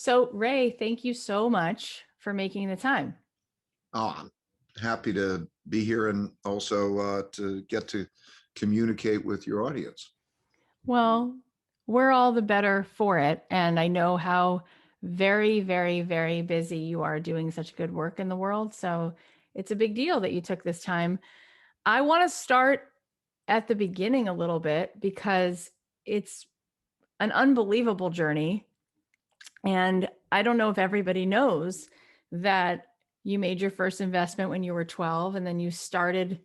So, Ray, thank you so much for making the time. Oh, I'm happy to be here and also to get to communicate with your audience. Well, we're all the better for it. And I know how very, very, very busy you are doing such good work in the world. So, it's a big deal that you took this time. I want to start at the beginning a little bit because it's an unbelievable journey. And I don't know if everybody knows that you made your first investment when you were 12 and then you started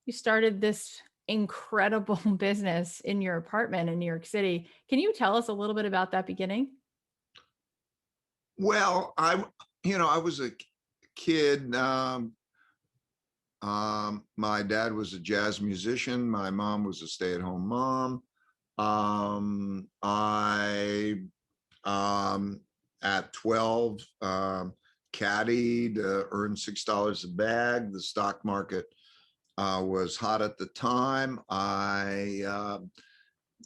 this incredible business in your apartment in New York City. Can you tell us a little bit about that beginning? Well, I was a kid. My dad was a jazz musician. My mom was a stay-at-home mom. I at 12 caddied, earned $6 a bag. The stock market was hot at the time. I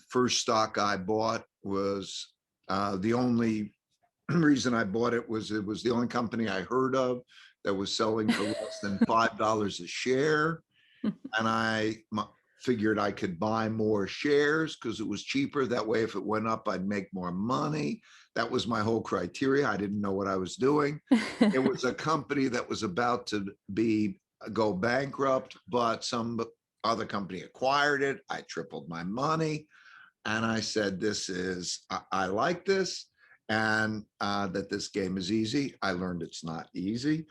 first stock I bought was the only reason I bought it was the only company I heard of that was selling for less than $5 a share. And figured I could buy more shares because it was cheaper. That way, if it went up, I'd make more money. That was my whole criteria. I didn't know what I was doing. It was a company that was about to go bankrupt, but some other company acquired it. I tripled my money. And I said, I like this, and that this game is easy. I learned it's not easy,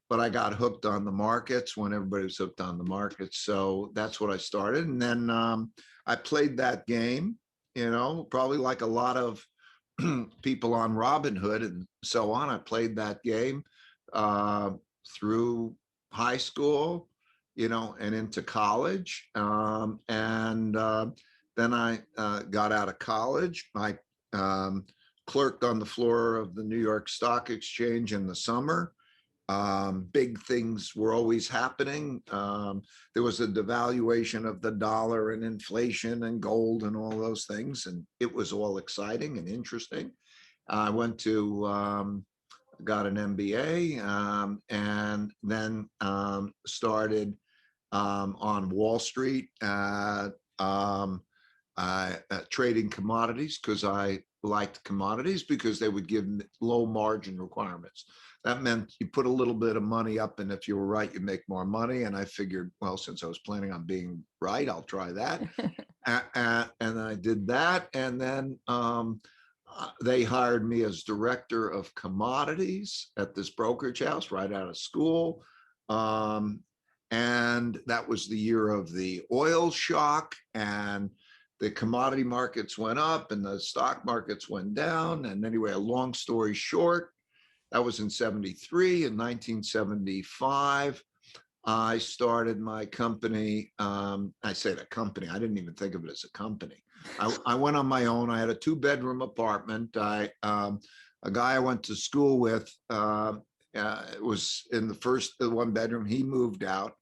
but I got hooked on the markets when everybody was hooked on the markets. So that's what I started. And then I played that game, probably like a lot of people on Robinhood and so on. I played that game through high school, and into college. And then I got out of college. I clerked on the floor of the New York Stock Exchange in the summer. Big things were always happening. There was a devaluation of the dollar and inflation and gold and all those things. And it was all exciting and interesting. I went to, got an MBA, and then started on Wall Street um, trading commodities because I liked commodities because they would give low margin requirements. That meant you put a little bit of money up, and if you were right, you make more money. And I figured, well, since I was planning on being right, I'll try that. And I did that. And then they hired me as director of commodities at this brokerage house right out of school. And that was the year of the oil shock, and the commodity markets went up and the stock markets went down. And anyway, a long story short, that was in 73. In 1975, I started my company. I say the company, I didn't even think of it as a company. I went on my own. I had a 2-bedroom apartment. A guy I went to school with was in the first 1 bedroom. He moved out,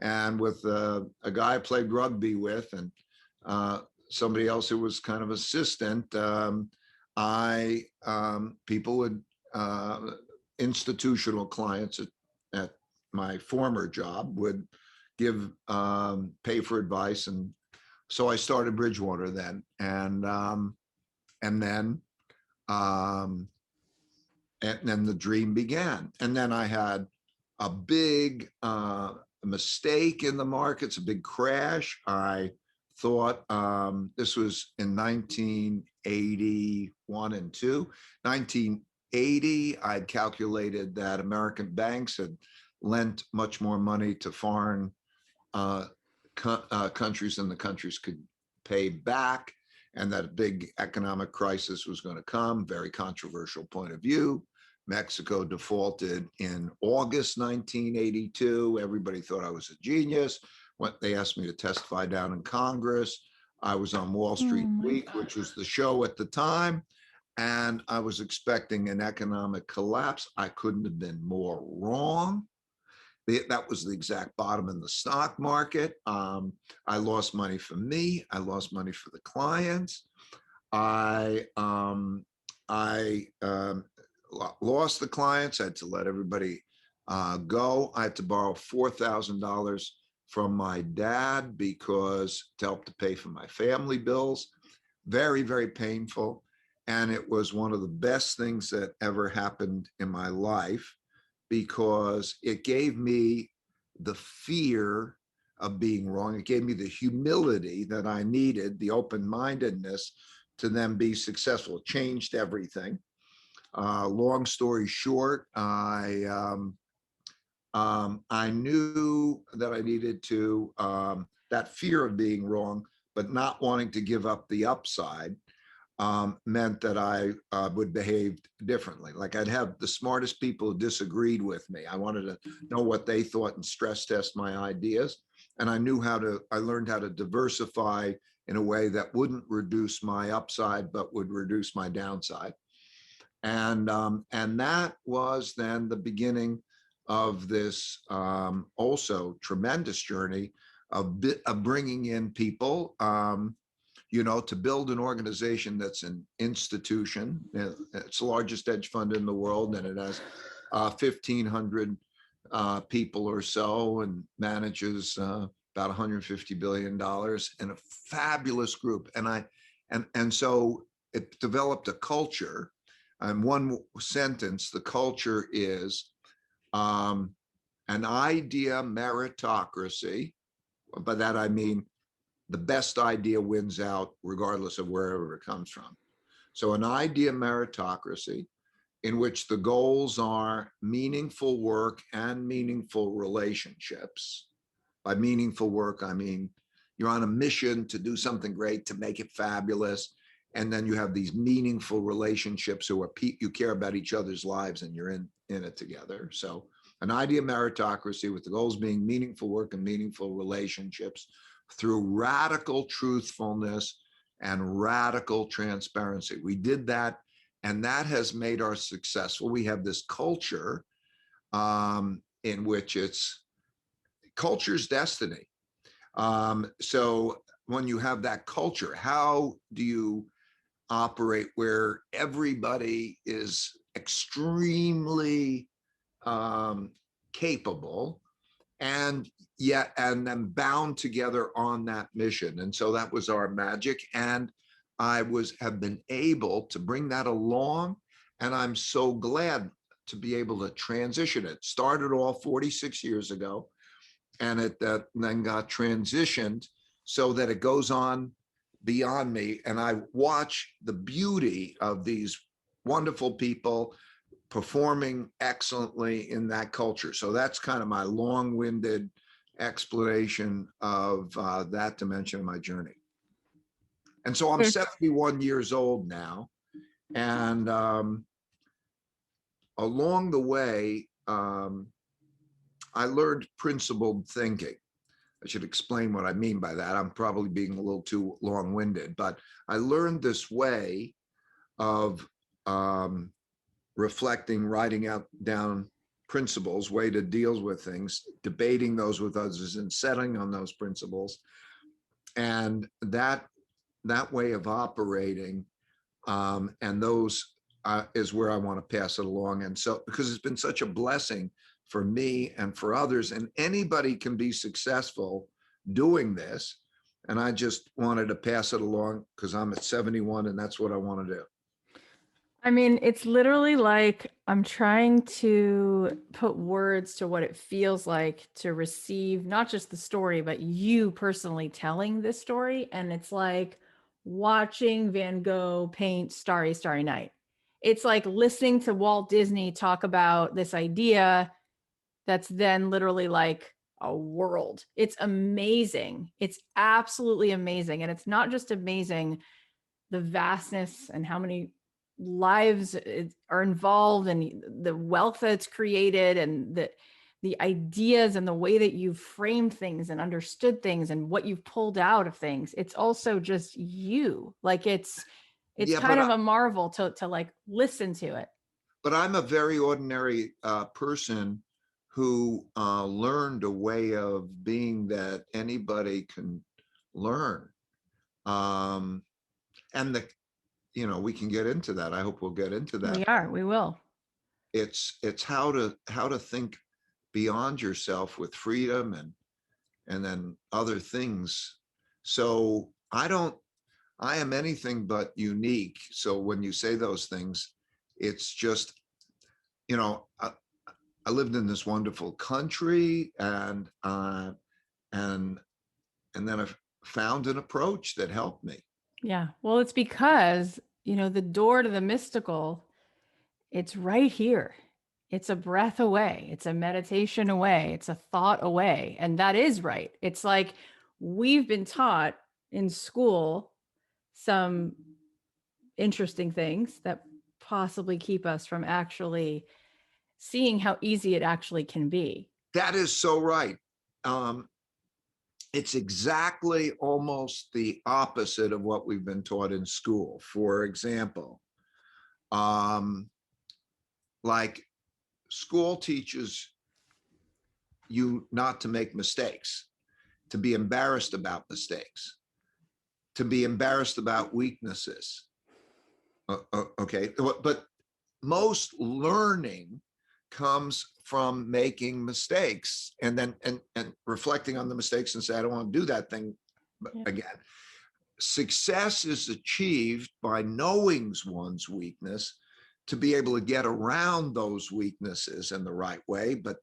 and with a guy I played rugby with, and somebody else who was kind of assistant, people would institutional clients at my former job would give pay for advice, and so I started Bridgewater then, and then the dream began. And then I had a big mistake in the markets, a big crash. I thought this was in 1981 and 2. 1980, I'd calculated that American banks had lent much more money to foreign countries than the countries could pay back, and that a big economic crisis was going to come. Very controversial point of view. Mexico defaulted in August 1982. Everybody thought I was a genius. They asked me to testify down in Congress. I was on Wall Oh Street my Week, God. which was the show at the time, and I was expecting an economic collapse. I couldn't have been more wrong. That was the exact bottom in the stock market. I lost money for me. I lost money for the clients. I lost the clients. I had to let everybody go. I had to borrow $4,000 from my dad because to help to pay for my family bills. Very, very painful. And it was one of the best things that ever happened in my life because it gave me the fear of being wrong. It gave me the humility that I needed, the open-mindedness to then be successful. It changed everything. Long story short, I knew that I needed to, that fear of being wrong, but not wanting to give up the upside meant that I would behave differently. Like I'd have the smartest people who disagreed with me. I wanted to know what they thought and stress test my ideas. And I learned how to diversify in a way that wouldn't reduce my upside, but would reduce my downside. And that was then the beginning of this also tremendous journey of bringing in people, to build an organization that's an institution. It's the largest hedge fund in the world, and it has 1,500 people or so, and manages about $150 billion, and a fabulous group. And so it developed a culture. And one sentence, the culture is an idea meritocracy. By that I mean the best idea wins out regardless of wherever it comes from. So an idea meritocracy in which the goals are meaningful work and meaningful relationships. By meaningful work, I mean you're on a mission to do something great, to make it fabulous. And then you have these meaningful relationships who are you care about each other's lives and you're in it together. So an idea meritocracy with the goals being meaningful work and meaningful relationships through radical truthfulness and radical transparency. We did that, and that has made us successful. We have this culture in which culture's destiny. So when you have that culture, how do you operate where everybody is extremely capable and then bound together on that mission? And so that was our magic. And have been able to bring that along. And I'm so glad to be able to transition it. Started all 46 years ago, and it then got transitioned so that it goes on beyond me. And I watch the beauty of these wonderful people performing excellently in that culture. So that's kind of my long-winded explanation of that dimension of my journey. And so I'm 71 years old now. And along the way, I learned principled thinking. I should explain what I mean by that. I'm probably being a little too long-winded, but I learned this way of reflecting, writing down principles, way to deal with things, debating those with others, and settling on those principles. And that way of operating, and those is where I want to pass it along. And so, because it's been such a blessing for me and for others, and anybody can be successful doing this. And I just wanted to pass it along because I'm at 71 and that's what I want to do. I mean, it's literally like I'm trying to put words to what it feels like to receive not just the story, but you personally telling this story. And it's like watching Van Gogh paint Starry, Starry Night. It's like listening to Walt Disney talk about this idea that's then literally like a world. It's amazing. It's absolutely amazing. And it's not just amazing, the vastness and how many lives are involved and the wealth that's created and the ideas and the way that you've framed things and understood things and what you've pulled out of things. It's also just you. Like it's kind of a marvel to like listen to it. But I'm a very ordinary person who learned a way of being that anybody can learn. And we can get into that. I hope we'll get into that. We will. it's how to think beyond yourself with freedom and then other things. So I am anything but unique. So when you say those things, it's just, you know, I lived in this wonderful country, and then I found an approach that helped me. Yeah. Well, it's because, the door to the mystical, it's right here. It's a breath away. It's a meditation away. It's a thought away. And that is right. It's like we've been taught in school some interesting things that possibly keep us from actually seeing how easy it actually can be. That is so right. It's exactly almost the opposite of what we've been taught in school. For example, like school teaches you not to make mistakes, to be embarrassed about mistakes, to be embarrassed about weaknesses. Okay, but most learning comes from making mistakes and then and reflecting on the mistakes and say, I don't want to do that thing again. Success is achieved by knowing one's weakness to be able to get around those weaknesses in the right way. But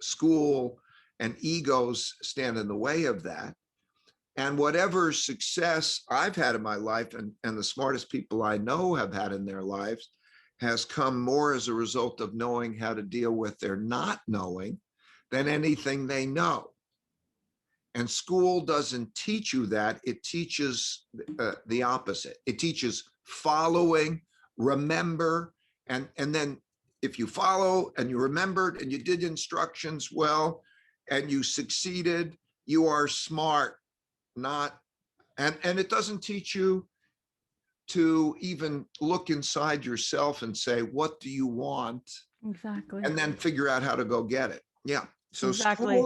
school and egos stand in the way of that. And whatever success I've had in my life, and the smartest people I know have had in their lives, has come more as a result of knowing how to deal with their not knowing than anything they know. And school doesn't teach you that. It teaches the opposite. It teaches following, remember, and then if you follow and you remembered and you did instructions well and you succeeded, you are smart. Not, and it doesn't teach you to even look inside yourself and say, what do you want? Exactly. And then figure out how to go get it. Yeah. So Exactly.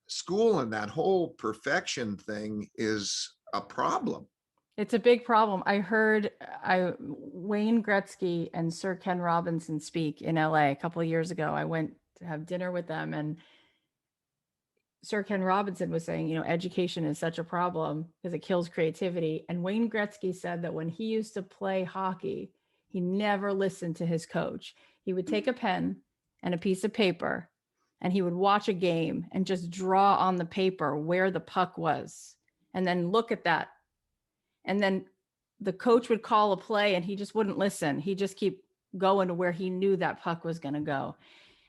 school and that whole perfection thing is a problem. It's a big problem. I heard Wayne Gretzky and Sir Ken Robinson speak in LA a couple of years ago. I went to have dinner with them, and Sir Ken Robinson was saying, education is such a problem because it kills creativity. And Wayne Gretzky said that when he used to play hockey, he never listened to his coach. He would take a pen and a piece of paper and he would watch a game and just draw on the paper where the puck was and then look at that. And then the coach would call a play and he just wouldn't listen. He'd just keep going to where he knew that puck was going to go.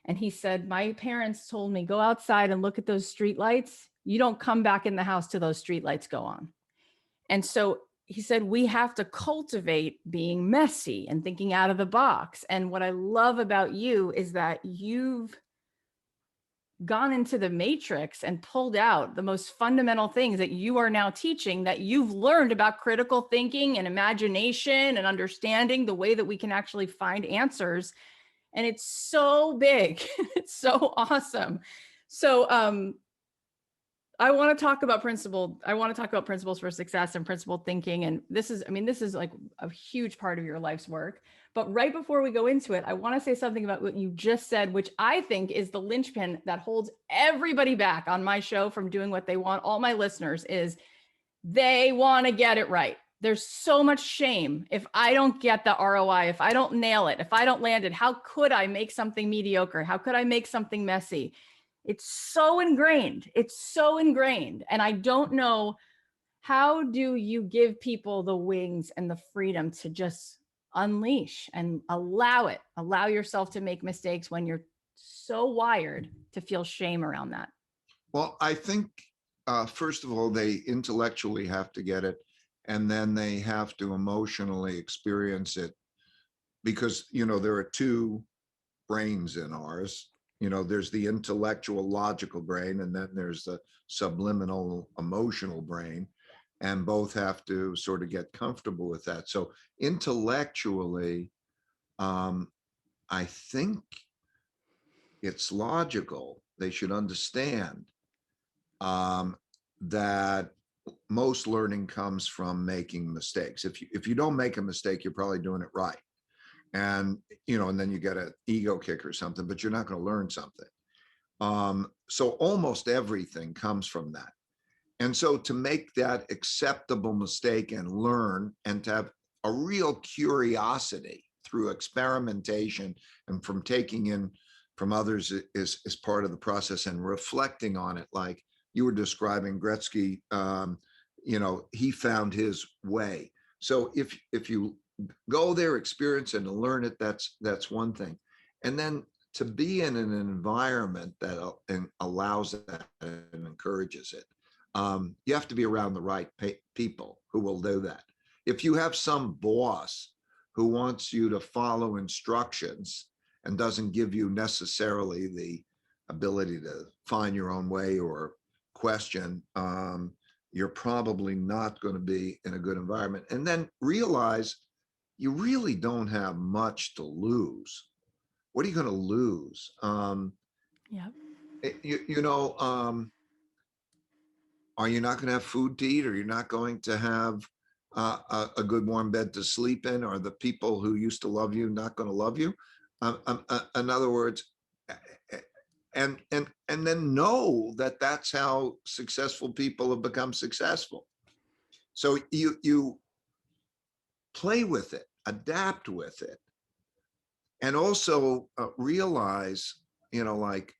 And he said, my parents told me, go outside and look at those street lights. You don't come back in the house till those street lights go on. And so he said, we have to cultivate being messy and thinking out of the box. And what I love about you is that you've gone into the matrix and pulled out the most fundamental things that you are now teaching, that you've learned about critical thinking and imagination and understanding the way that we can actually find answers. And it's so big. It's so awesome. So I want to talk about principles for success and principled thinking. And this is like a huge part of your life's work. But right before we go into it, I want to say something about what you just said, which I think is the linchpin that holds everybody back on my show from doing what they want. All my listeners is they want to get it right. There's so much shame. If I don't get the ROI, if I don't nail it, if I don't land it, how could I make something mediocre? How could I make something messy? It's so ingrained. It's so ingrained. And I don't know, how do you give people the wings and the freedom to just unleash and allow yourself to make mistakes when you're so wired to feel shame around that? Well, I think, first of all, they intellectually have to get it, and then they have to emotionally experience it, because, there are two brains in ours. There's the intellectual logical brain, and then there's the subliminal emotional brain, and both have to sort of get comfortable with that. So intellectually, I think it's logical. They should understand that most learning comes from making mistakes. If you don't make a mistake, you're probably doing it right. and and then you get an ego kick or something, but you're not going to learn something. So almost everything comes from that. And so to make that acceptable mistake and learn, and to have a real curiosity through experimentation and from taking in from others is part of the process, and reflecting on it, like you were describing Gretzky. He found his way. So if you go there, experience and learn it, that's one thing. And then to be in an environment that allows that and encourages it. You have to be around the right people who will do that. If you have some boss who wants you to follow instructions and doesn't give you necessarily the ability to find your own way or question, you're probably not going to be in a good environment. And then realize you really don't have much to lose. What are you going to lose? Yeah. Are you not going to have food to eat? Are you not going to have a good warm bed to sleep in? Are the people who used to love you not going to love you? In other words, and then know that that's how successful people have become successful. So you play with it, adapt with it, and also realize, like,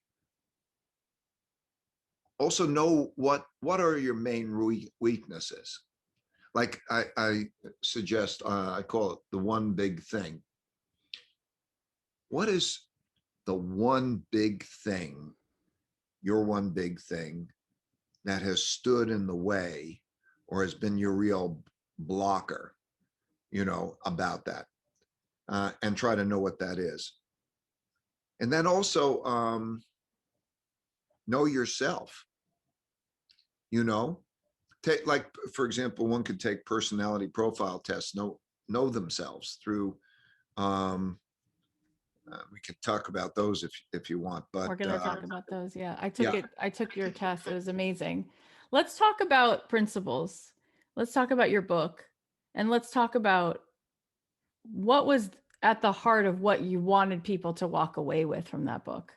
also know what are your main weaknesses. Like I suggest, I call it the one big thing. What is the one big thing, your one big thing, that has stood in the way or has been your real blocker, about that, and try to know what that is. And then also know yourself, take, like, for example, one could take personality profile tests, know themselves through, we could talk about those if you want, but We're going to talk about those. Yeah. yeah. I took your test. It was amazing. Let's talk about principles. Let's talk about your book, and let's talk about what was at the heart of what you wanted people to walk away with from that book.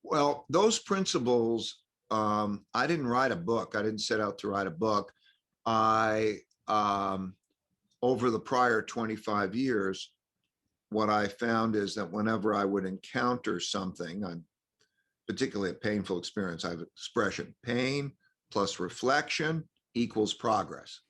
Well, those principles, I didn't write a book. I didn't set out to write a book. I, over the prior 25 years, what I found is that whenever I would encounter something, particularly a painful experience, I have an expression: pain plus reflection equals progress.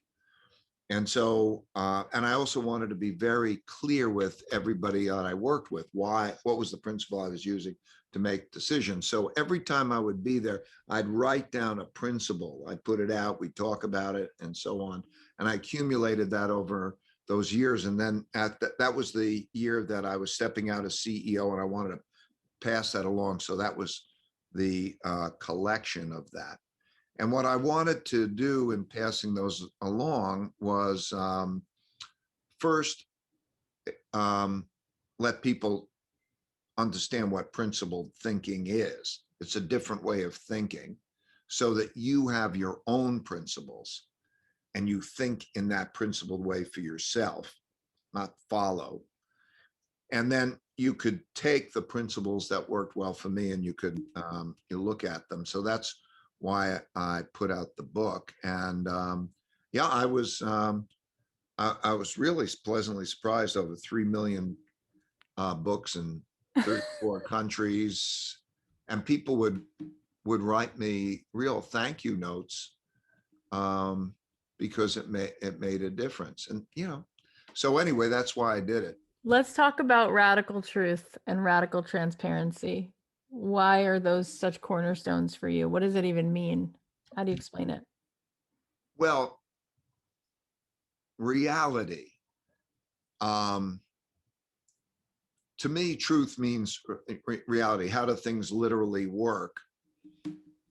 And so, and I also wanted to be very clear with everybody that I worked with, what was the principle I was using to make decisions. So every time I would be there, I'd write down a principle, I'd put it out, we'd talk about it, and so on. And I accumulated that over those years. And then that was the year that I was stepping out as CEO, and I wanted to pass that along. So that was the collection of that. And what I wanted to do in passing those along was, first, let people understand what principled thinking is. It's a different way of thinking, so that you have your own principles and you think in that principled way for yourself, not follow. And then you could take the principles that worked well for me, and you could you look at them. So that's why I put out the book. And yeah, I was really pleasantly surprised. Over 3 million books in 34 countries, and people would write me real thank you notes, because it made a difference. And so anyway, that's why I did it. Let's talk about radical truth and radical transparency. Why are those such cornerstones for you? What does it even mean? How do you explain it? Well, reality. To me, truth means reality. How do things literally work?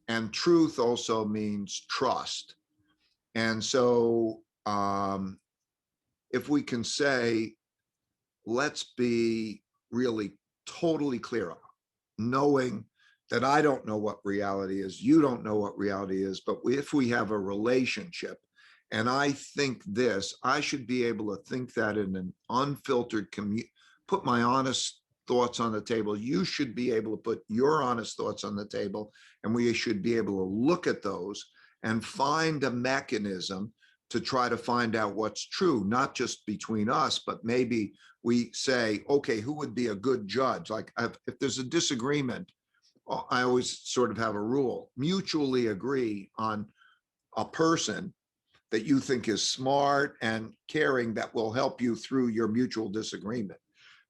And truth also means trust. And so, if we can say, let's be really totally clear, knowing that I don't know what reality is, you don't know what reality is, but if we have a relationship and I think this, I should be able to think that in an unfiltered put my honest thoughts on the table. You should be able to put your honest thoughts on the table, and we should be able to look at those and find a mechanism to try to find out what's true, not just between us, but maybe we say, okay, who would be a good judge? Like if there's a disagreement, I always sort of have a rule: mutually agree on a person that you think is smart and caring that will help you through your mutual disagreement.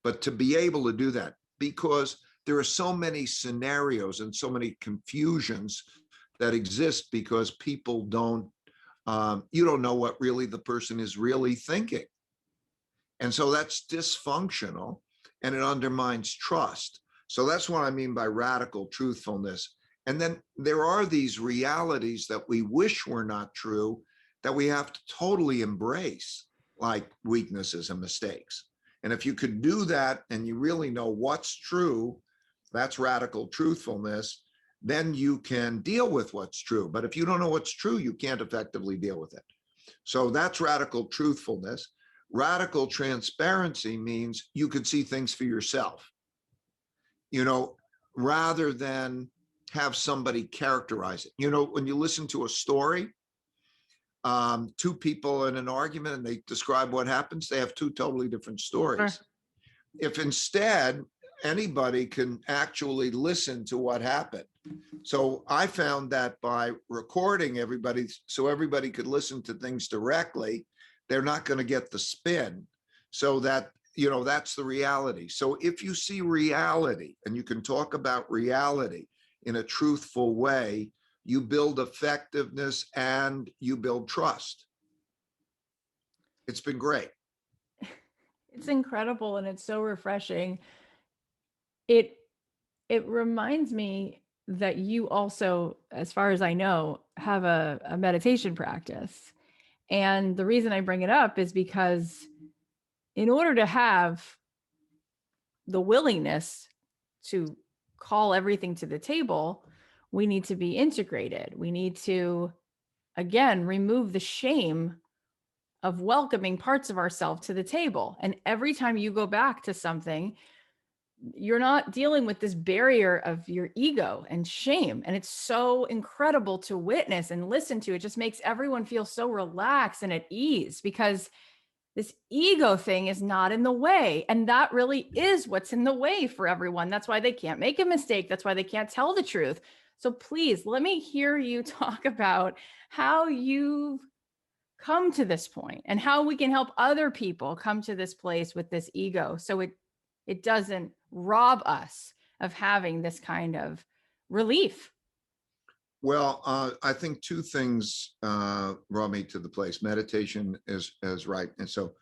But to be able to do that, because there are so many scenarios and so many confusions that exist because people don't, you don't know what really the person is really thinking. And so that's dysfunctional and it undermines trust. So that's what I mean by radical truthfulness. And then there are these realities that we wish were not true that we have to totally embrace, like weaknesses and mistakes. And if you could do that and you really know what's true, that's radical truthfulness, then you can deal with what's true. But if you don't know what's true, you can't effectively deal with it. So that's radical truthfulness. Radical transparency means you could see things for yourself, you know, rather than have somebody characterize it. You know, when you listen to a story, two people in an argument and they describe what happens, they have two totally different stories. Sure. If instead anybody can actually listen to what happened. So I found that by recording everybody, so everybody could listen to things directly, they're not going to get the spin. So that, you know, that's the reality. So if you see reality and you can talk about reality in a truthful way, you build effectiveness and you build trust. It's been great. It's incredible and it's so refreshing. It it reminds me that you also, as far as I know, have a meditation practice. And the reason I bring it up is because in order to have the willingness to call everything to the table, we need to be integrated. We need to, again, remove the shame of welcoming parts of ourselves to the table. And every time you go back to something, you're not dealing with this barrier of your ego and shame. And it's so incredible to witness and listen to. It just makes everyone feel so relaxed and at ease because this ego thing is not in the way. And that really is what's in the way for everyone. That's why they can't make a mistake. That's why they can't tell the truth. So please let me hear you talk about how you've come to this point and how we can help other people come to this place with this ego so it doesn't rob us of having this kind of relief. Well, I think two things brought me to the place. Meditation is right. And so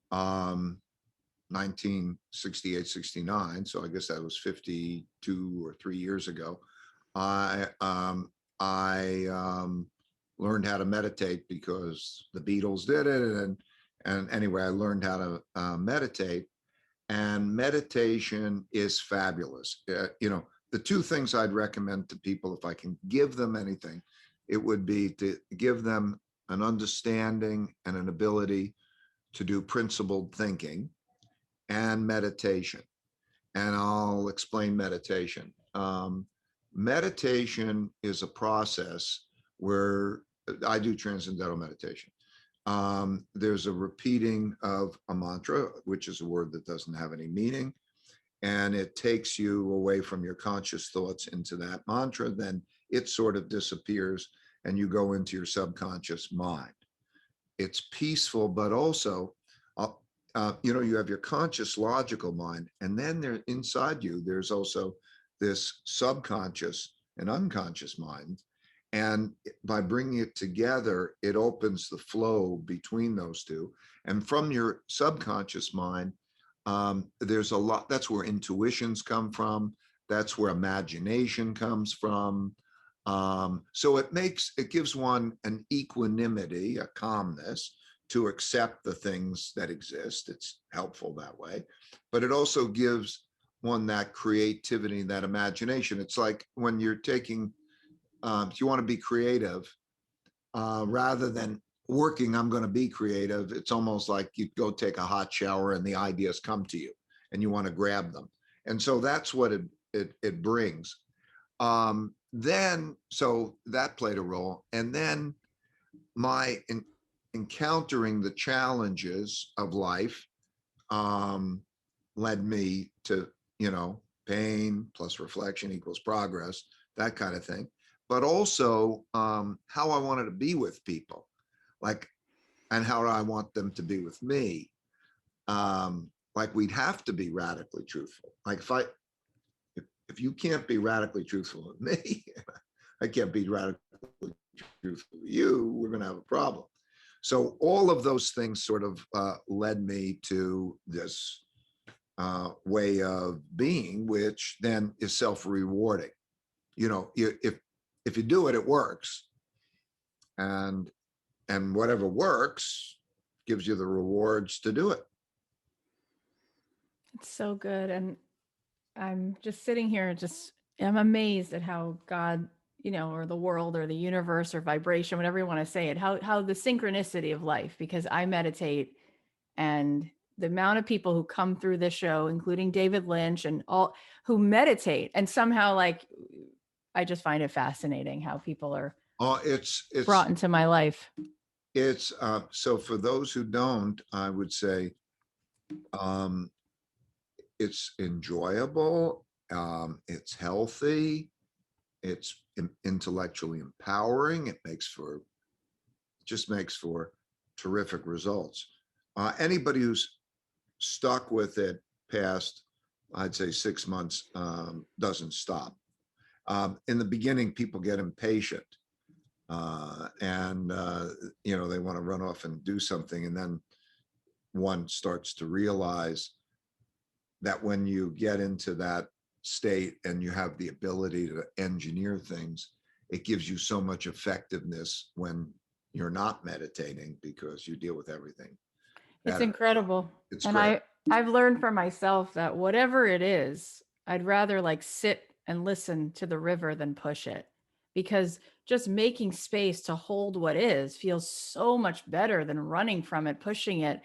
1968, 69. So I guess that was 52 or 3 years ago. I learned how to meditate because the Beatles did it. And anyway, I learned how to meditate. And meditation is fabulous. You know, the two things I'd recommend to people, if I can give them anything, it would be to give them an understanding and an ability to do principled thinking and meditation. And I'll explain meditation. Meditation is a process where I do transcendental meditation. There's a repeating of a mantra, which is a word that doesn't have any meaning. And it takes you away from your conscious thoughts into that mantra. Then it sort of disappears and you go into your subconscious mind. It's peaceful, but also, you know, you have your conscious logical mind, and then there inside you, there's also this subconscious and unconscious mind. And by bringing it together, it opens the flow between those two. And from your subconscious mind, there's a lot, that's where intuitions come from. That's where imagination comes from. So it gives one an equanimity, a calmness to accept the things that exist. It's helpful that way, but it also gives one that creativity, that imagination. It's like when you're taking, if you want to be creative, rather than working, I'm going to be creative. It's almost like you go take a hot shower and the ideas come to you and you want to grab them. And so that's what it brings. Then, so that played a role. And then my encountering the challenges of life led me to, pain plus reflection equals progress, that kind of thing. But also how I wanted to be with people, like, and how I want them to be with me. Like we'd have to be radically truthful. Like if you can't be radically truthful with me, I can't be radically truthful with you, we're going to have a problem. So all of those things sort of led me to this way of being, which then is self-rewarding. If you do it, it works, and whatever works gives you the rewards to do it. It's so good. And I'm just sitting here, I'm amazed at how God, or the world or the universe or vibration, whatever you want to say it, how the synchronicity of life, because I meditate, and the amount of people who come through this show, including David Lynch and all who meditate, and somehow I just find it fascinating how people are It's brought into my life. It's so for those who don't, I would say it's enjoyable, it's healthy, it's intellectually empowering. It just makes for terrific results. Anybody who's stuck with it past, I'd say 6 months, doesn't stop. In the beginning, people get impatient. And they want to run off and do something, and then one starts to realize that when you get into that state and you have the ability to engineer things, it gives you so much effectiveness when you're not meditating, because you deal with everything. It's incredible. It's and great. I've learned for myself that whatever it is, I'd rather sit and listen to the river than push it, because just making space to hold what is feels so much better than running from it, pushing it.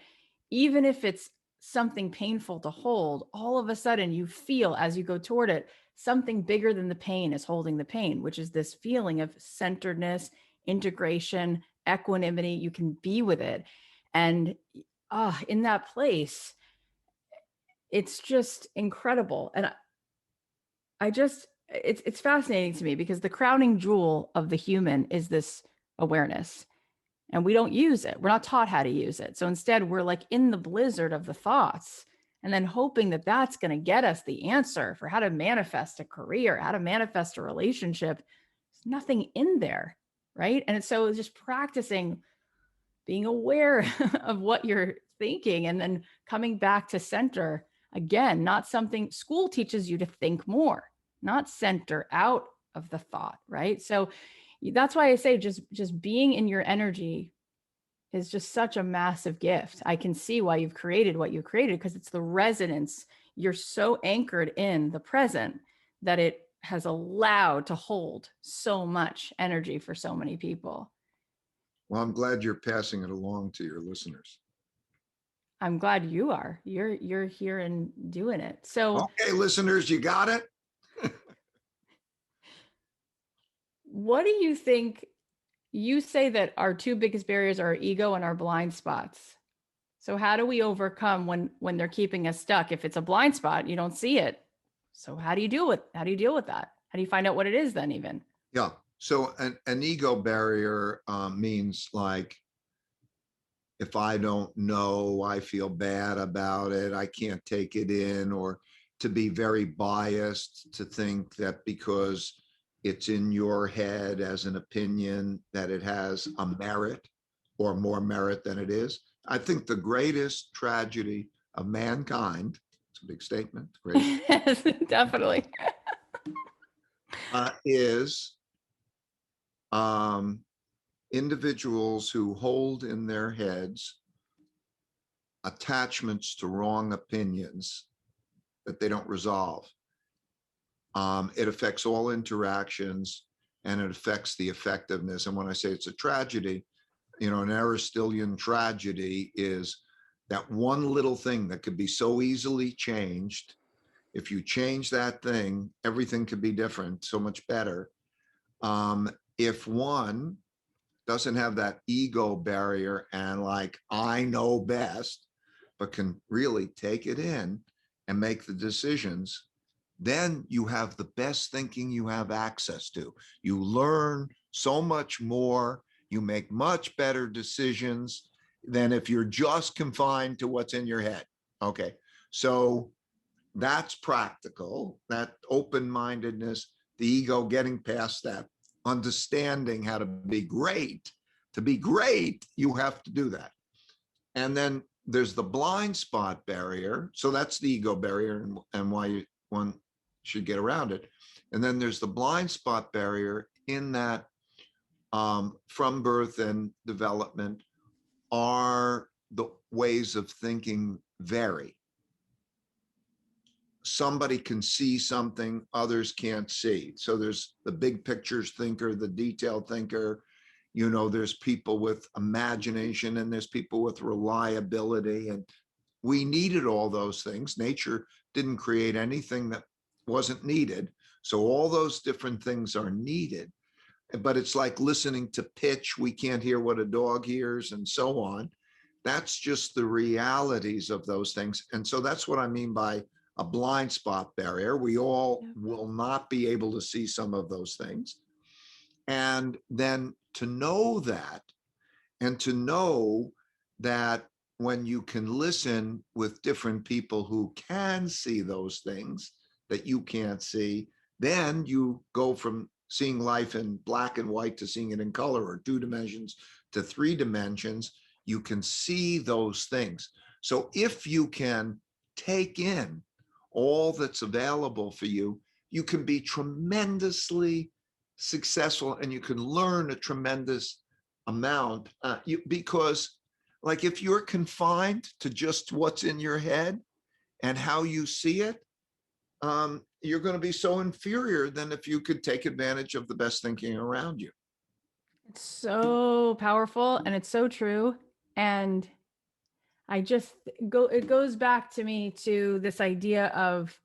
Even if it's something painful to hold, all of a sudden you feel, as you go toward it, something bigger than the pain is holding the pain, which is this feeling of centeredness, integration, equanimity. You can be with it. And in that place, it's just incredible. And it's fascinating to me, because the crowning jewel of the human is this awareness, and we don't use it. We're not taught how to use it. So instead, we're in the blizzard of the thoughts, and then hoping that that's going to get us the answer for how to manifest a career, how to manifest a relationship. There's nothing in there, right? And so just practicing being aware of what you're thinking, and then coming back to center again. Not something school teaches you to think more, not center out of the thought, right? So that's why I say just being in your energy is just such a massive gift. I can see why you've created what you created, because it's the resonance. You're so anchored in the present that it has allowed to hold so much energy for so many people. Well, I'm glad you're passing it along to your listeners. I'm glad you are. You're here and doing it. So okay, listeners, you got it. what do you think? You say that our two biggest barriers are our ego and our blind spots. So how do we overcome when they're keeping us stuck? If it's a blind spot, you don't see it. So how do you deal with that? How do you find out what it is then even? Yeah. So an ego barrier means if I don't know, I feel bad about it, I can't take it in, or to be very biased, to think that because it's in your head as an opinion that it has a merit or more merit than it is. I think the greatest tragedy of mankind, it's a big statement, Yes, definitely, is individuals who hold in their heads attachments to wrong opinions that they don't resolve. It affects all interactions, and it affects the effectiveness. And when I say it's a tragedy, an Aristotelian tragedy is that one little thing that could be so easily changed. If you change that thing, everything could be different, so much better. If one doesn't have that ego barrier and like, I know best, but can really take it in and make the decisions, then you have the best thinking you have access to. You learn so much more, you make much better decisions than if you're just confined to what's in your head. Okay, so that's practical, that open-mindedness, the ego getting past that, understanding how to be great. To be great, you have to do that. And then there's the blind spot barrier. So that's the ego barrier and why one should get around it. And then there's the blind spot barrier in that from birth and development, our the ways of thinking vary. Somebody can see something others can't see. So there's the big pictures thinker, the detailed thinker. There's people with imagination and there's people with reliability. And we needed all those things. Nature didn't create anything that wasn't needed. So all those different things are needed. But it's like listening to pitch. We can't hear what a dog hears and so on. That's just the realities of those things. And so that's what I mean by a blind spot barrier. We all will not be able to see some of those things. And then to know that, and to know that when you can listen with different people who can see those things that you can't see, then you go from seeing life in black and white to seeing it in color, or 2 dimensions to 3 dimensions. You can see those things. So if you can take in all that's available for you, you can be tremendously successful and you can learn a tremendous amount because like if you're confined to just what's in your head and how you see it, you're going to be so inferior than if you could take advantage of the best thinking around you. It's so powerful and it's so true. And it goes back to me to this idea of,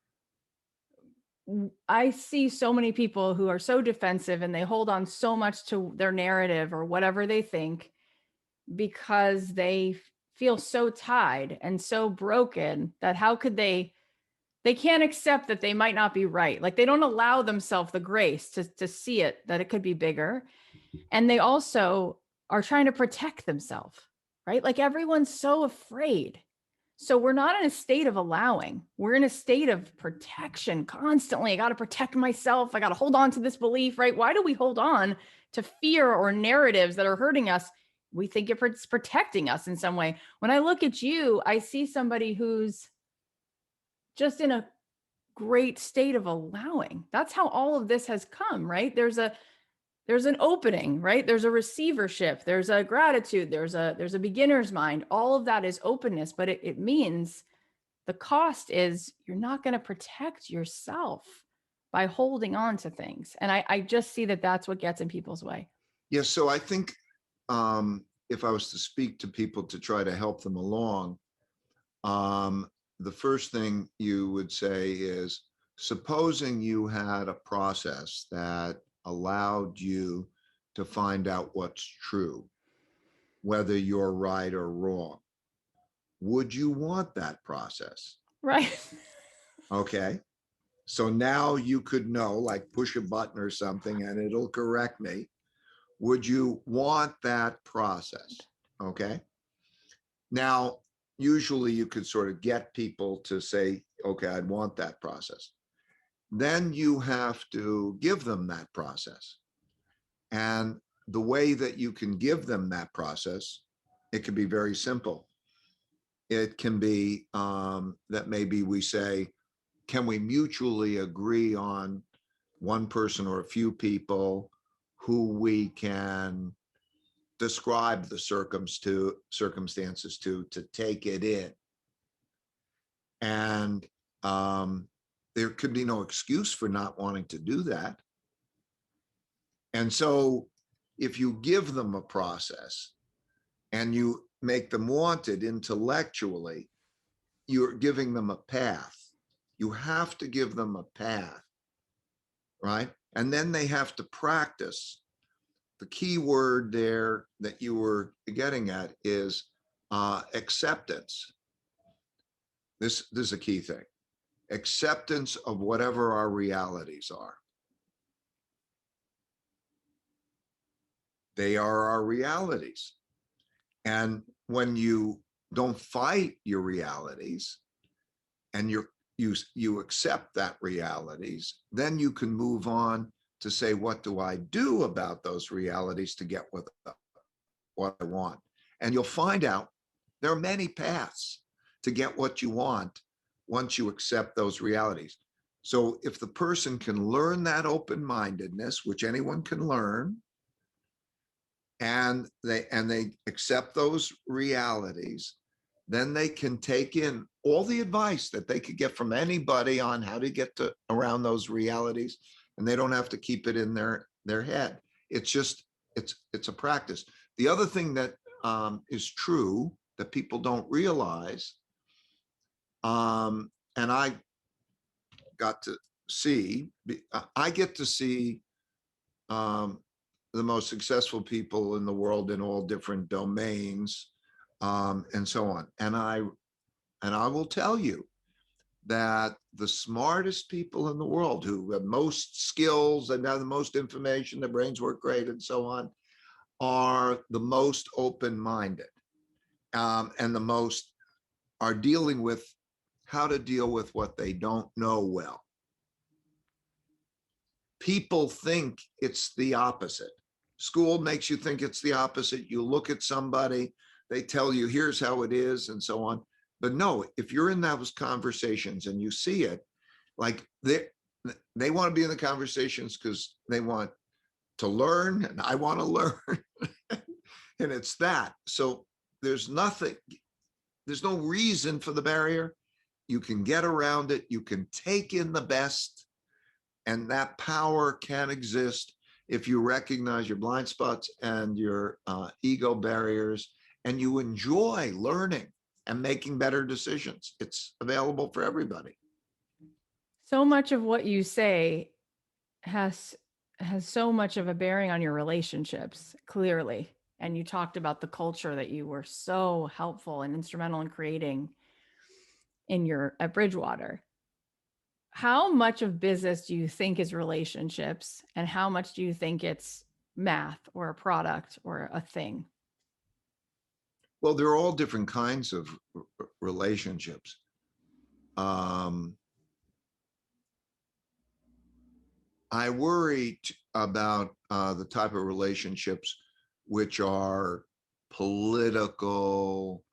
I see so many people who are so defensive and they hold on so much to their narrative or whatever they think because they feel so tied and so broken that how could they can't accept that they might not be right. Like they don't allow themselves the grace to see it, that it could be bigger. And they also are trying to protect themselves, right? Like everyone's so afraid. So we're not in a state of allowing. We're in a state of protection constantly. I got to protect myself. I got to hold on to this belief, right? Why do we hold on to fear or narratives that are hurting us? We think it's protecting us in some way. When I look at you, I see somebody who's just in a great state of allowing. That's how all of this has come, right? There's an opening, right? There's a receivership, there's a gratitude, there's a beginner's mind. All of that is openness, but it means the cost is you're not going to protect yourself by holding on to things. And I just see that that's what gets in people's way. Yeah, so I think if I was to speak to people to try to help them along, the first thing you would say is, supposing you had a process that allowed you to find out what's true, whether you're right or wrong, would you want that process? Right. Okay. So now you could know, like push a button or something and it'll correct me. Would you want that process? Okay. Now, usually you could sort of get people to say, okay, I'd want that process. Then you have to give them that process. And the way that you can give them that process, it can be very simple. It can be that maybe we say, can we mutually agree on one person or a few people who we can describe the circumstances to take it in? And there could be no excuse for not wanting to do that. And so if you give them a process and you make them want it intellectually, you're giving them a path. You have to give them a path, right? And then they have to practice. The key word there that you were getting at is acceptance. This is a key thing. Acceptance of whatever our realities are. They are our realities. And when you don't fight your realities and you accept that realities, then you can move on to say, what do I do about those realities to get what I want? And you'll find out there are many paths to get what you want once you accept those realities. So if the person can learn that open-mindedness, which anyone can learn, and they accept those realities, then they can take in all the advice that they could get from anybody on how to get to around those realities, and they don't have to keep it in their head. It's just it's a practice. The other thing that is true that people don't realize, and I got to see, I get to see the most successful people in the world in all different domains, and so on. And I will tell you that the smartest people in the world who have most skills and have the most information, their brains work great and so on, are the most open-minded, and the most are dealing with how to deal with what they don't know well. People think it's the opposite. School makes you think it's the opposite. You look at somebody, they tell you, here's how it is, and so on. But no, if you're in those conversations and you see it, like they want to be in the conversations because they want to learn, and I want to learn. And it's that. So there's no reason for the barrier. You can get around it. You can take in the best, and that power can exist if you recognize your blind spots and your ego barriers, and you enjoy learning and making better decisions. It's available for everybody. So much of what you say has so much of a bearing on your relationships, clearly. And you talked about the culture that you were so helpful and instrumental in creating at Bridgewater. How much of business do you think is relationships, and how much do you think it's math or a product or a thing? Well, there are all different kinds of relationships. I worry about the type of relationships which are political,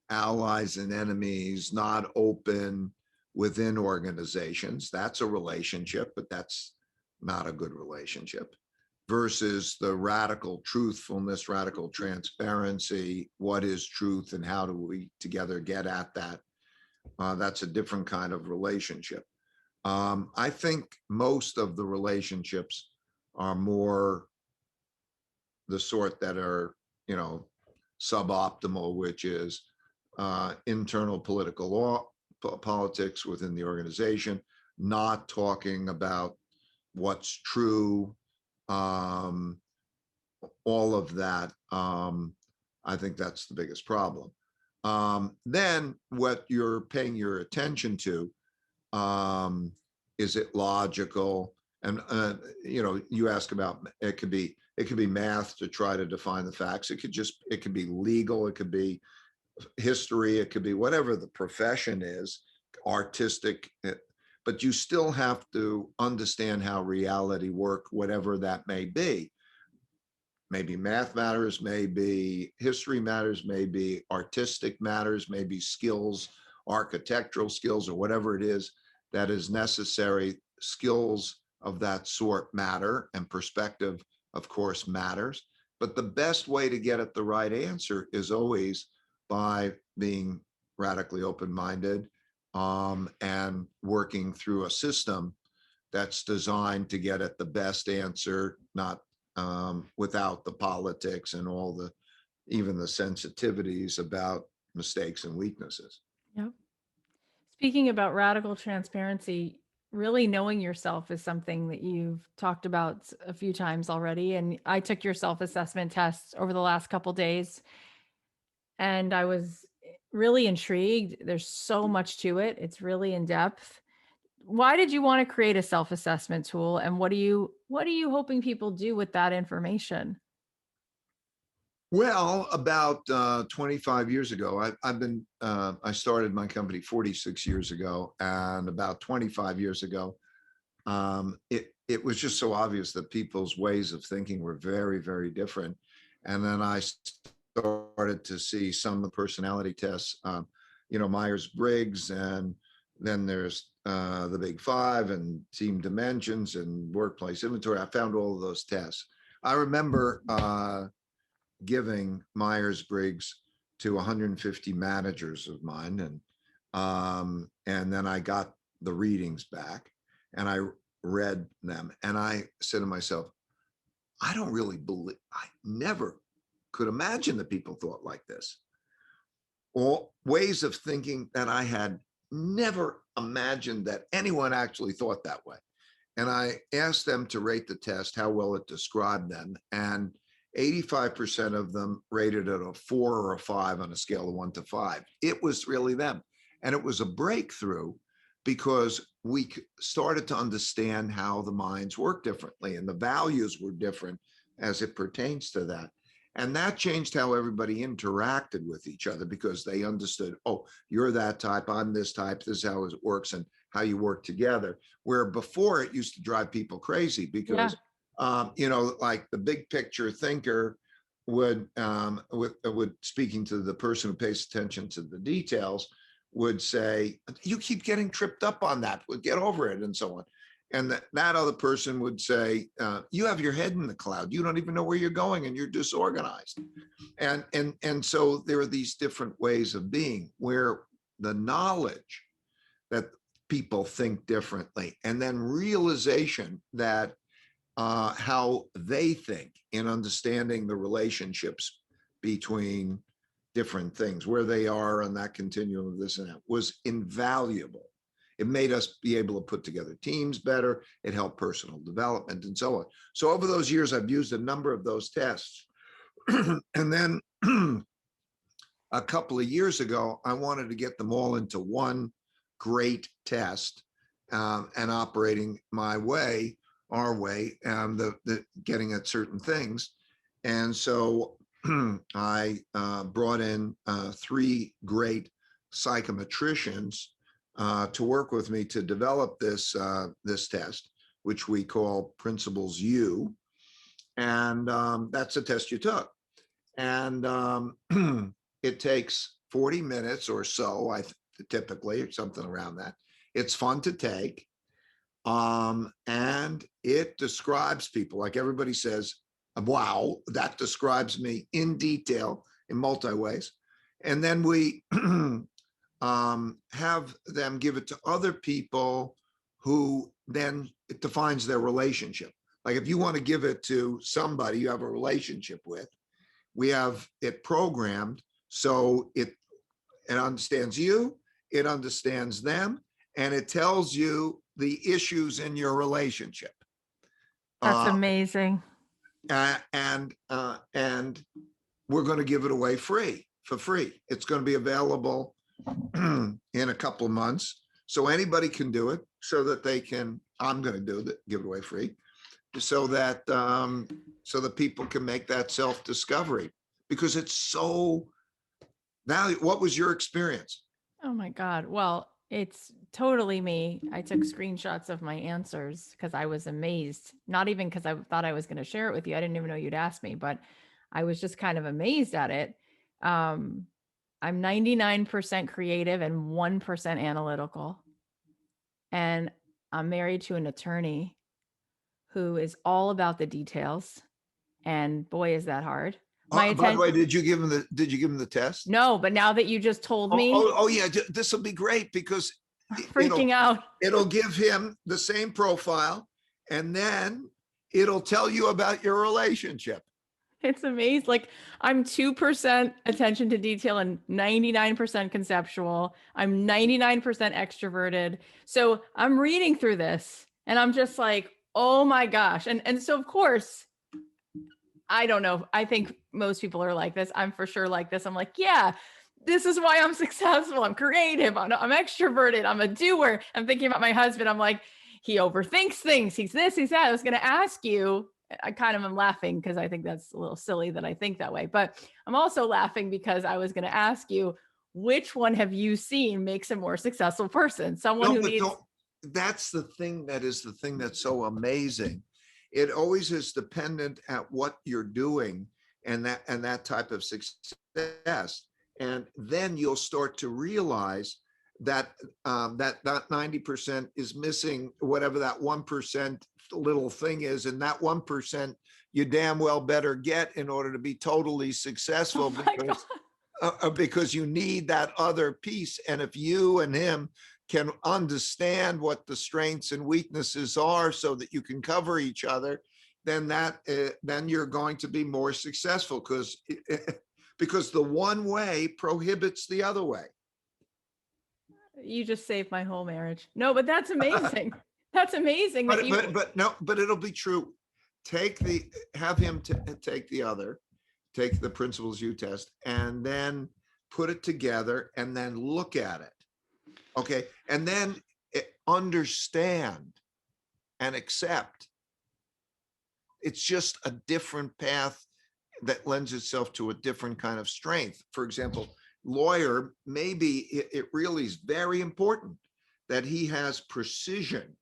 allies and enemies, not open within organizations. That's a relationship, but that's not a good relationship. Versus the radical truthfulness, radical transparency, what is truth and how do we together get at that? That's a different kind of relationship. I think most of the relationships are more the sort that are, suboptimal, which is internal political politics within the organization, not talking about what's true, all of that. I think that's the biggest problem. Then what you're paying your attention to, is it logical? And you ask about, it could be math to try to define the facts. It could be legal, it could be history, it could be whatever the profession is, artistic, but you still have to understand how reality works, whatever that may be. Maybe math matters, maybe history matters, maybe artistic matters, maybe skills, architectural skills, or whatever it is that is necessary. Skills of that sort matter, and perspective, of course, matters. But the best way to get at the right answer is always by being radically open-minded, and working through a system that's designed to get at the best answer, not without the politics and all the even the sensitivities about mistakes and weaknesses. Yep. Speaking about radical transparency, really knowing yourself is something that you've talked about a few times already. And I took your self-assessment test over the last couple days, and I was really intrigued. There's so much to it. It's really in depth. Why did you want to create a self-assessment tool, and what are you hoping people do with that information? Well, about 25 years ago, I started my company 46 years ago, and about 25 years ago, it was just so obvious that people's ways of thinking were very, very different. And then I started to see some of the personality tests, Myers-Briggs, and then there's the Big Five and Team Dimensions and Workplace Inventory. I found all of those tests. I remember giving Myers-Briggs to 150 managers of mine, and then I got the readings back and I read them, and I said to myself, I don't really believe, I never could imagine that people thought like this. All ways of thinking that I had never imagined that anyone actually thought that way. And I asked them to rate the test, how well it described them. And 85% of them rated it a 4 or a 5 on a scale of 1 to 5. It was really them. And it was a breakthrough because we started to understand how the minds work differently and the values were different as it pertains to that. And that changed how everybody interacted with each other because they understood, oh, you're that type, I'm this type, this is how it works and how you work together. Where before it used to drive people crazy Yeah, because, like the big picture thinker would speaking to the person who pays attention to the details, would say, you keep getting tripped up on that, we'll get over it, and so on. And that other person would say, you have your head in the cloud, you don't even know where you're going and you're disorganized. And so there are these different ways of being where the knowledge that people think differently and then realization that how they think in understanding the relationships between different things, where they are on that continuum of this and that, was invaluable. It made us be able to put together teams better. It helped personal development and so on. So over those years, I've used a number of those tests. And then a couple of years ago, I wanted to get them all into one great test, and operating my way, our way, and the getting at certain things. And so I brought in 3 great psychometricians to work with me to develop this test, which we call Principles U, and that's a test you took, and it takes 40 minutes or so, typically, or something around that. It's fun to take, and it describes people, like everybody says, wow, that describes me in detail in multi ways. And then we have them give it to other people who then it defines their relationship. Like if you want to give it to somebody you have a relationship with, we have it programmed so it understands you, it understands them, and it tells you the issues in your relationship. that's Uh, amazing. and we're going to give it away for free. It's going to be available in a couple of months, so anybody can do it. So that they can. I'm going to do it, give it away free, so that people can make that self discovery because it's so valuable. What was your experience? Oh my God. Well, it's totally me. I took screenshots of my answers because I was amazed. Not even because I thought I was going to share it with you. I didn't even know you'd ask me, but I was just kind of amazed at it. Um, I'm 99% creative and 1% analytical. And I'm married to an attorney who is all about the details. And boy, is that hard. My By the way, attention. did you give him the test? No, but now that you just told Oh, me, oh, oh yeah, this will be great because I'm it'll freaking out. give him the same profile, and then it'll tell you about your relationship. It's amazing. Like I'm 2% attention to detail and 99% conceptual. I'm 99% extroverted. So I'm reading through this and I'm just like, oh my gosh. And so of course, I don't know. I think most people are like this. I'm for sure like this. I'm like, yeah, this is why I'm successful. I'm creative. I'm extroverted. I'm a doer. I'm thinking about my husband. I'm like, he overthinks things. He's this, he's that. I was going to ask you. I kind of am laughing because I think that's a little silly that I think that way. But I'm also laughing because I was going to ask you, which one have you seen makes a more successful person? Someone No, who but needs, don't, that's the thing that is the thing that's so amazing. It always is dependent at what you're doing and that type of success. And then you'll start to realize that that 90% is missing whatever that 1% little thing is, and that 1% you damn well better get in order to be totally successful, oh my God. because you need that other piece. And if you and him can understand what the strengths and weaknesses are so that you can cover each other, then then you're going to be more successful, because the one way prohibits the other way. You just saved my whole marriage. No, but that's amazing. That's amazing that you, But no, but it'll be true. Have him take the other, take the principles you test, and then put it together and then look at it. Okay. And then understand and accept. It's just a different path that lends itself to a different kind of strength. For example, lawyer, maybe it really is very important that he has precision.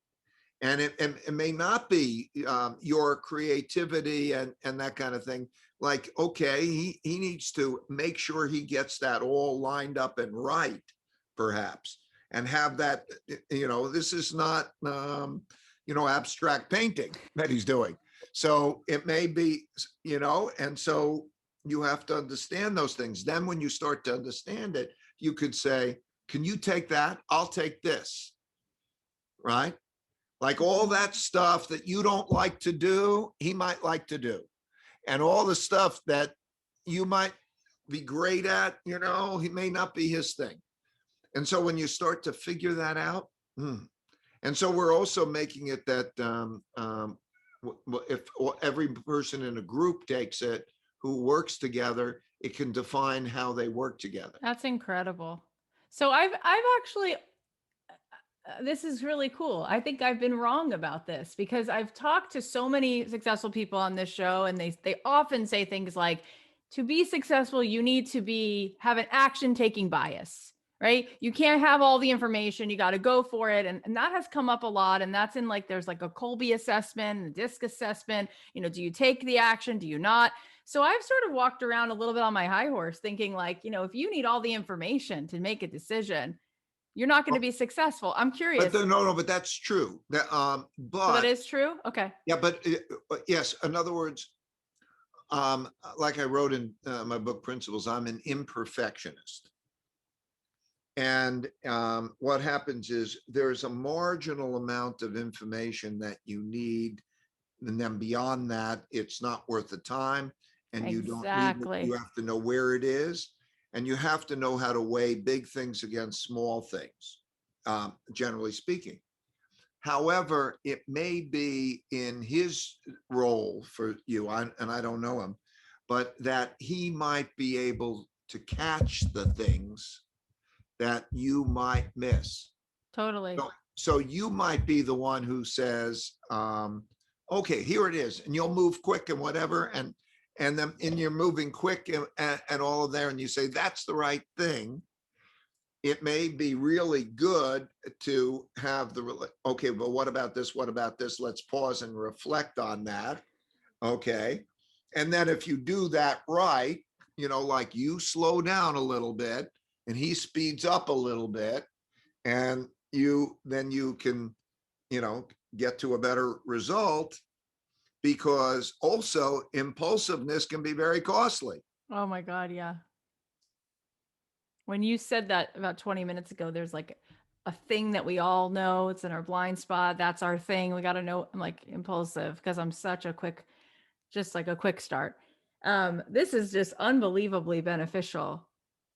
And it may not be your creativity and that kind of thing. Like, okay, he needs to make sure he gets that all lined up and right, perhaps, and have that, this is not, abstract painting that he's doing. So it may be, and so you have to understand those things. Then when you start to understand it, you could say, can you take that? I'll take this, right? Like all that stuff that you don't like to do, he might like to do. And all the stuff that you might be great at, he may not be his thing. And so when you start to figure that out, and so we're also making it that if every person in a group takes it who works together, it can define how they work together. that's incredible. So I've actually this is really cool. I think I've been wrong about this because I've talked to so many successful people on this show and they often say things like to be successful you need to have an action taking bias, right? You can't have all the information, you got to go for it, and that has come up a lot, and that's in like there's like a Colby assessment, a DISC assessment, do you take the action, do you not? So I've sort of walked around a little bit on my high horse thinking like, if you need all the information to make a decision, you're not going to be successful. I'm But curious. no, but that's true. So that But is true? Okay. yeah, but yes, in other words, like I wrote in my book Principles, I'm an imperfectionist. And what happens is there's a marginal amount of information that you need. And then beyond that, it's not worth the time. And you don't need it. You Exactly. have to know where it is. And you have to know how to weigh big things against small things, generally speaking. However, it may be in his role for you, and I don't know him, but that he might be able to catch the things that you might miss. Totally. So you might be the one who says, okay, here it is, and you'll move quick and whatever, and then you're moving quick and all of there, and you say that's the right thing. It may be really good to have okay, but what about this? What about this? Let's pause and reflect on that. Okay. And then if you do that right, like you slow down a little bit and he speeds up a little bit, and then you can, get to a better result, because also impulsiveness can be very costly. Oh my God. Yeah. When you said that about 20 minutes ago, there's like a thing that we all know. It's in our blind spot. That's our thing. We got to know. I'm like impulsive because I'm such a quick, just like a quick start. This is just unbelievably beneficial.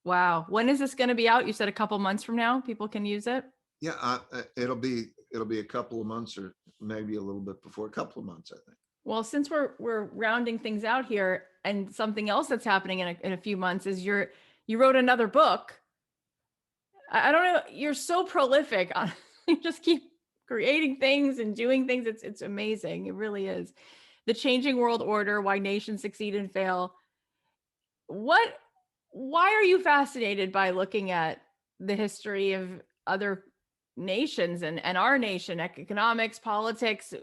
Wow. When is this going to be out? You said a couple months from now, people can use it. Yeah, it'll be a couple of months, or maybe a little bit before, a couple of months, I think. Well, since we're rounding things out here, and something else that's happening in a few months is you wrote another book. I don't know. You're so prolific. You just keep creating things and doing things. It's amazing. It really is. The Changing World Order: Why Nations Succeed and Fail. What? Why are you fascinated by looking at the history of other nations and our nation, economics, politics,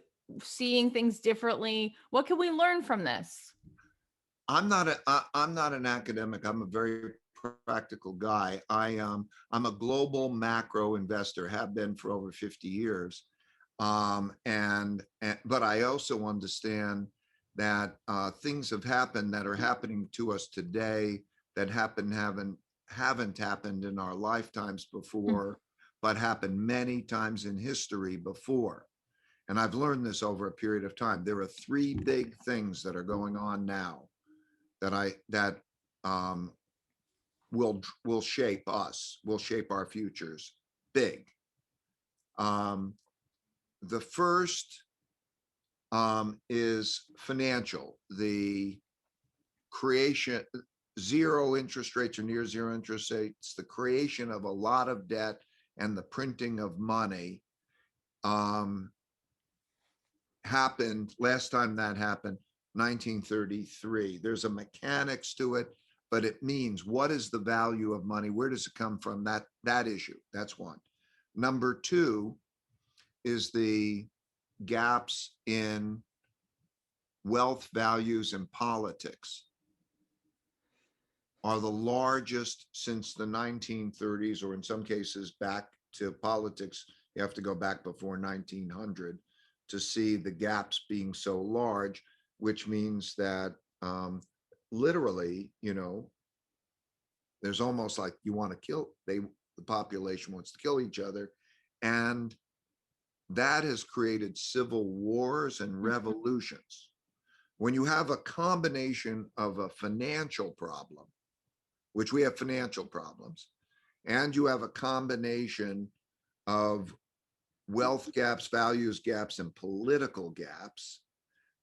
seeing things differently? What can we learn from this? I'm not an academic. I'm a very practical guy. I'm a global macro investor, have been for over 50 years. But I also understand that things have happened that are happening to us today that haven't happened in our lifetimes before, but happened many times in history before. And I've learned this over a period of time. There are three big things that are going on now that will shape us, will shape our futures. Big. The first is financial. The creation, zero interest rates or near zero interest rates, the creation of a lot of debt and the printing of money happened. Last time that happened, 1933. There's a mechanics to it, but it means, what is the value of money? Where does it come from? That issue. That's one. Number two is the gaps in wealth, values, and politics are the largest since the 1930s, or in some cases back to politics. You have to go back before 1900 to see the gaps being so large, which means that literally, there's almost like you want to kill, the population wants to kill each other. And that has created civil wars and revolutions. When you have a combination of a financial problem, which we have financial problems, and you have a combination of wealth gaps, values gaps, and political gaps,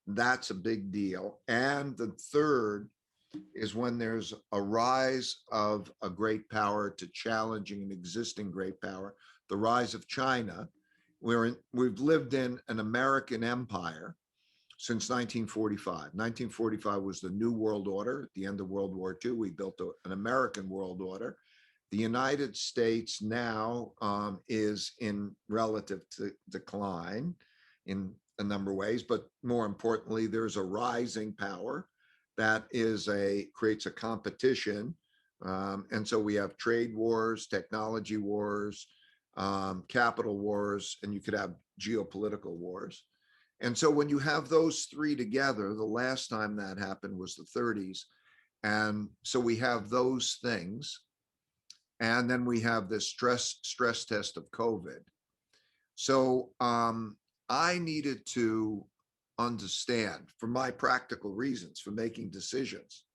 that's a big deal. And the third is when there's a rise of a great power to challenging an existing great power, the rise of China. We've lived in an American empire since 1945. 1945 was the New World Order. At the end of World War II, we built an American world order. The United States now is in relative decline in a number of ways, but more importantly, there's a rising power that creates a competition. And so we have trade wars, technology wars, capital wars, and you could have geopolitical wars. And so when you have those three together, the last time that happened was the 30s. And so we have those things. And then we have this stress test of COVID. So I needed to understand, for my practical reasons, for making decisions,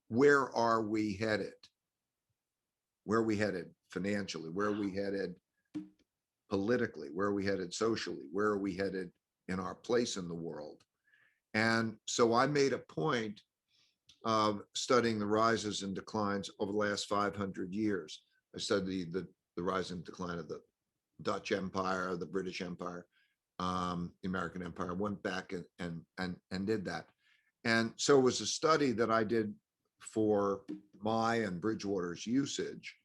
where are we headed? Where are we headed financially? Where are we headed politically? Where are we headed socially? Where are we headed in our place in the world? And so I made a point of studying the rises and declines over the last 500 years. I studied the rise and decline of the Dutch Empire, the British Empire, the American Empire. Went back and did that. And so it was a study that I did for my and Bridgewater's usage.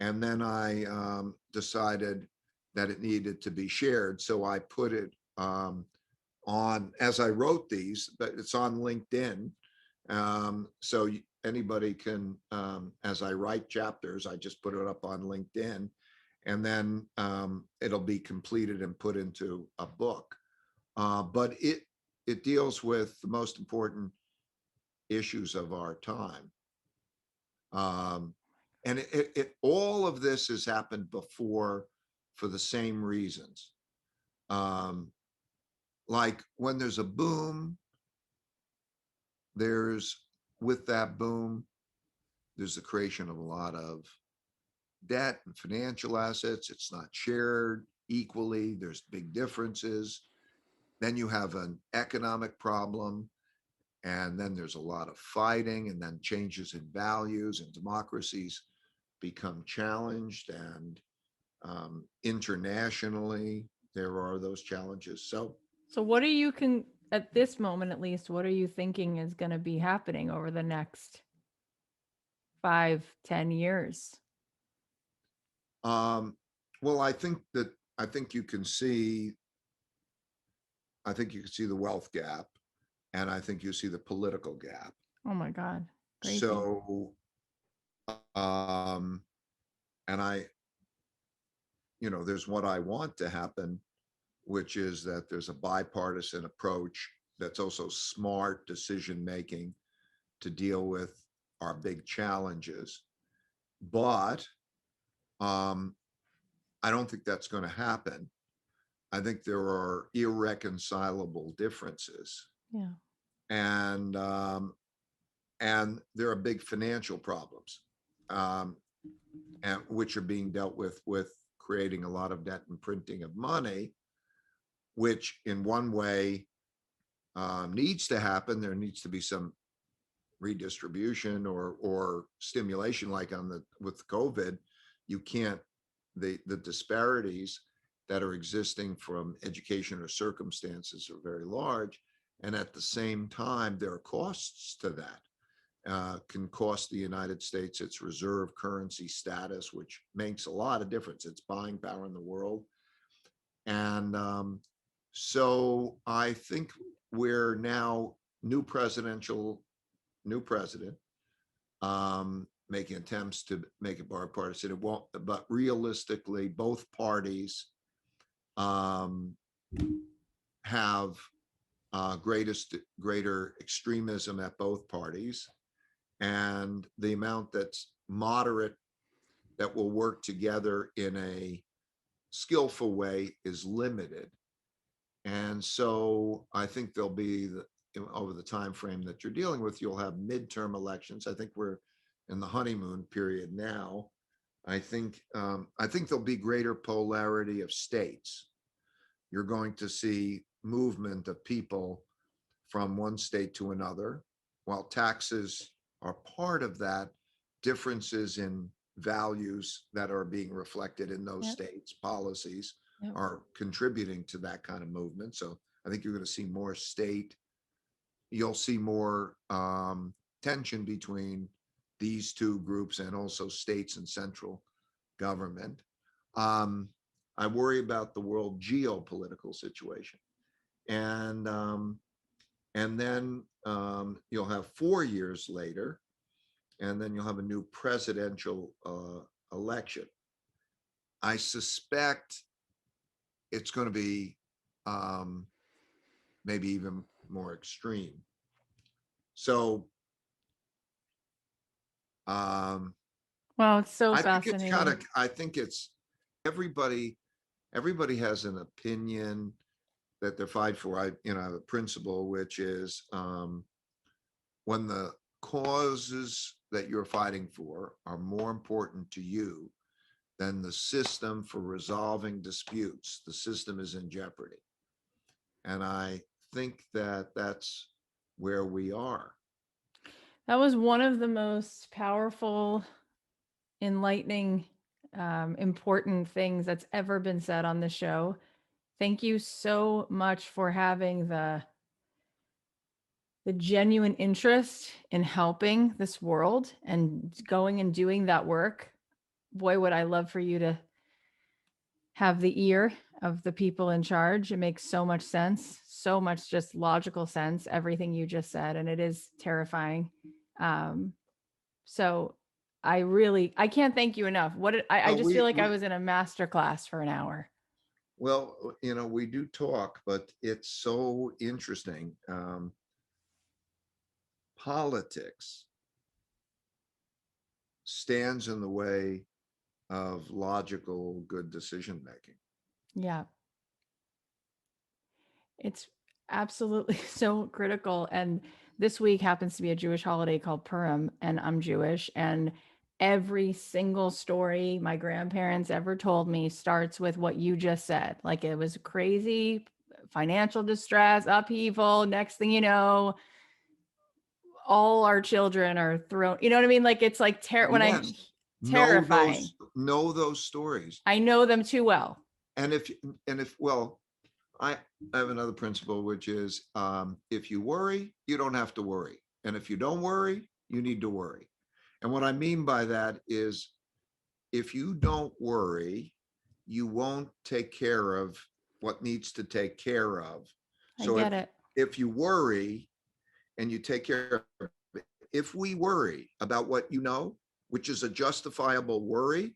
And then I decided that it needed to be shared. So I put it on, as I wrote these, but it's on LinkedIn. So anybody can, as I write chapters, I just put it up on LinkedIn, and then it'll be completed and put into a book. But it deals with the most important issues of our time. And all of this has happened before for the same reasons. Like when there's a boom, there's, with that boom, there's the creation of a lot of debt and financial assets. It's not shared equally. There's big differences. Then you have an economic problem, and then there's a lot of fighting, and then changes in values, and democracies become challenged. And internationally, there are those challenges. So what are you can at this moment at least, what are you thinking is going to be happening over the next 5, 10 years? Well, I think you can see, I think you can see the wealth gap, and I think you see the political gap. Oh my God. Crazy. So, um, and I, there's what I want to happen, which is that there's a bipartisan approach that's also smart decision making to deal with our big challenges. But I don't think that's going to happen. I think there are irreconcilable differences, Yeah. and there are big financial problems, um, and which are being dealt with creating a lot of debt and printing of money, which in one way needs to happen. There needs to be some redistribution or stimulation, like with COVID. You can't, the disparities that are existing from education or circumstances are very large, and at the same time there are costs to that. Can cost the United States its reserve currency status, which makes a lot of difference. It's buying power in the world. And so I think we're now new president, making attempts to make it bipartisan. It won't, but realistically, both parties um, have greater extremism at both parties, and the amount that's moderate that will work together in a skillful way is limited. And so I think there'll be over the time frame that you're dealing with, you'll have midterm elections. I think we're in the honeymoon period now. I think there'll be greater polarity of states. You're going to see movement of people from one state to another. While taxes are part of that, differences in values that are being reflected in those Yep. states' policies Yep. are contributing to that kind of movement. So I think you're going to see more state, you'll see more tension between these two groups and also states and central government. Um, I worry about the world geopolitical situation. And then you'll have 4 years later, and then you'll have a new presidential election. I suspect it's going to be maybe even more extreme. So Wow, it's so I think it's kind of, fascinating. I think it's everybody, everybody has an opinion that they're fighting for. I have a principle, which is when the causes that you're fighting for are more important to you than the system for resolving disputes, the system is in jeopardy. And I think that that's where we are. That was one of the most powerful, enlightening, important things that's ever been said on the show. Thank you so much for having the genuine interest in helping this world and going and doing that work. Boy, would I love for you to have the ear of the people in charge. It makes so much sense, so much just logical sense, everything you just said, and it is terrifying. Um, so I can't thank you enough. I Well, just feel like I was in a master class for an hour. well, we do talk, but it's so interesting. Politics stands in the way of logical, good decision making. Yeah, it's absolutely so critical. And this week happens to be a Jewish holiday called Purim, and I'm Jewish. And every single story my grandparents ever told me starts with what you just said. Like it was crazy financial distress, upheaval. Next thing you know, all our children are thrown, you know what I mean? Like it's like when I Yes, terrifying. know those stories. I know them too well. And if well, I have another principle, which is if you worry, you don't have to worry. And if you don't worry, you need to worry. And what I mean by that is if you don't worry, you won't take care of what needs to take care of. I So get it. if you worry and you take care of it, if we worry about what you know, which is a justifiable worry,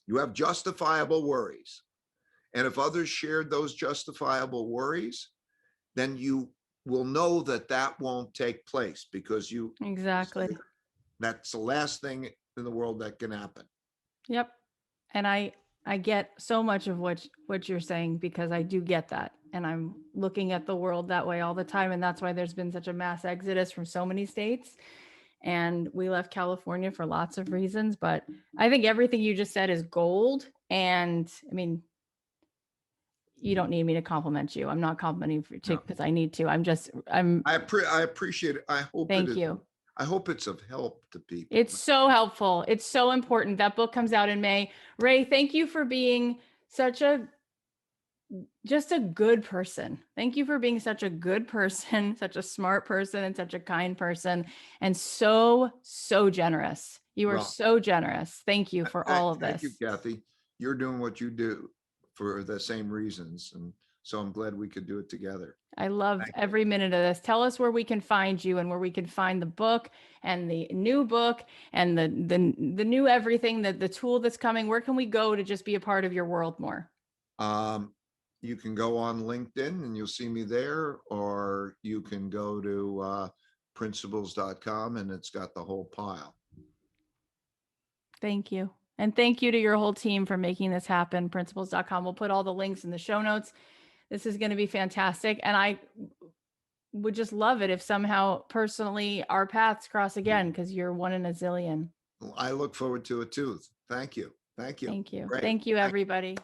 you have justifiable worries. And if others shared those justifiable worries, then you will know that that won't take place because Exactly. that's the last thing in the world that can happen. Yep. And I get so much of what you're saying because I do get that. And I'm looking at the world that way all the time. And that's why there's been such a mass exodus from so many states. And we left California for lots of reasons. But I think everything you just said is gold. And I mean, you don't need me to compliment you. I'm not complimenting you No, because I need to. I appreciate it. Thank you. I hope it's of help to people. It's so helpful. It's so important. That book comes out in May. Ray, thank you for being just a good person. Thank you for being such a good person, such a smart person, and such a kind person, and so, so generous. You are Well, so generous. Thank you for all of thank you, this. Kathy. You're doing what you do for the same reasons. And so I'm glad we could do it together. I love Thank you. every minute of this. Tell us where we can find you and where we can find the book and the new book and the new everything, the tool that's coming. Where can we go to just be a part of your world more? You can go on LinkedIn and you'll see me there, or you can go to principles.com and it's got the whole pile. Thank you. And thank you to your whole team for making this happen. Principles.com. We'll put all the links in the show notes. This is going to be fantastic. And I would just love it if somehow personally our paths cross again, because you're one in a zillion. I look forward to it too. Thank you. Thank you. Thank you. Great. Thank you, everybody.